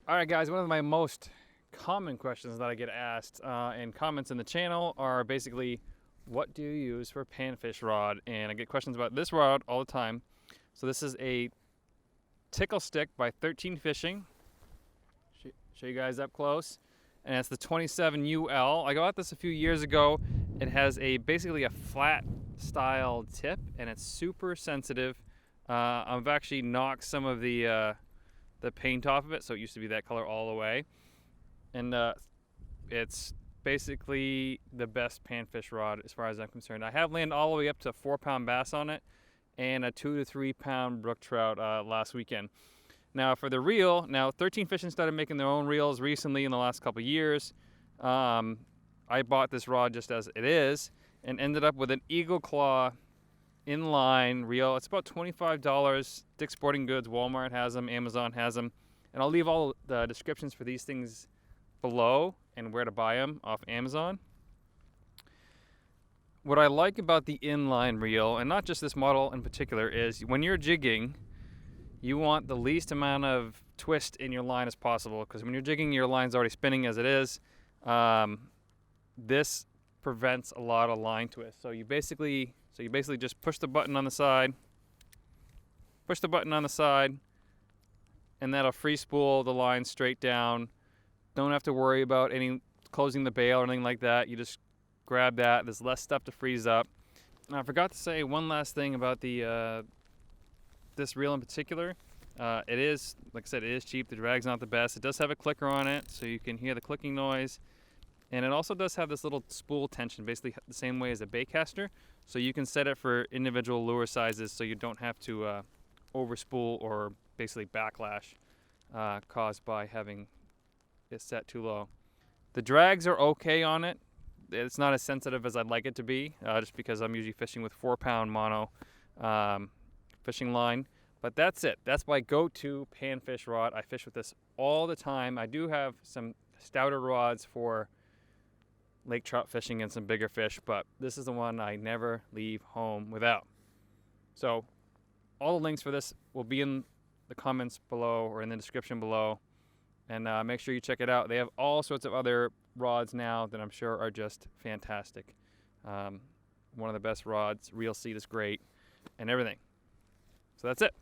All right, guys, one of my most common questions that I get asked in comments in the channel are basically, what do you use for panfish rod? And I get questions about this rod all the time. So this is a Tickle Stick by 13 Fishing. Show you guys up close. And it's the 27 UL. I got this a few years ago. It has basically a flat style tip, and it's super sensitive. I've actually knocked some of the paint off of it, so it used to be that color all the way. And it's basically the best panfish rod as far as I'm concerned. I have landed all the way up to 4-pound bass on it and a 2 to 3 pound brook trout last weekend. Now for the reel, 13 Fishing started making their own reels recently in the last couple years. I bought this rod just as it is and ended up with an Eagle Claw inline reel. It's about $25. Dick's Sporting Goods, Walmart has them, Amazon has them, and I'll leave all the descriptions for these things below and where to buy them off Amazon. What I like about the inline reel, and not just this model in particular, is when you're jigging, you want the least amount of twist in your line as possible, because when you're jigging, your line's already spinning as it is. This prevents a lot of line twist. So you basically just push the button on the side, and that'll free spool the line straight down. Don't have to worry about any closing the bail or anything like that. You just grab that. There's less stuff to freeze up. And I forgot to say one last thing about the this reel in particular. It is, like I said, it is cheap. The drag's not the best. It does have a clicker on it, so you can hear the clicking noise. And it also does have this little spool tension, basically the same way as a baitcaster. So you can set it for individual lure sizes, so you don't have to overspool or basically backlash caused by having it set too low. The drags are okay on it. It's not as sensitive as I'd like it to be, just because I'm usually fishing with 4-pound mono fishing line. But that's it. That's my go-to panfish rod. I fish with this all the time. I do have some stouter rods for lake trout fishing and some bigger fish, but this is the one I never leave home without. So all the links for this will be in the comments below or in the description below, and make sure you check it out. They have all sorts of other rods now that I'm sure are just fantastic. One of the best rods, reel seat is great, and everything. So that's it.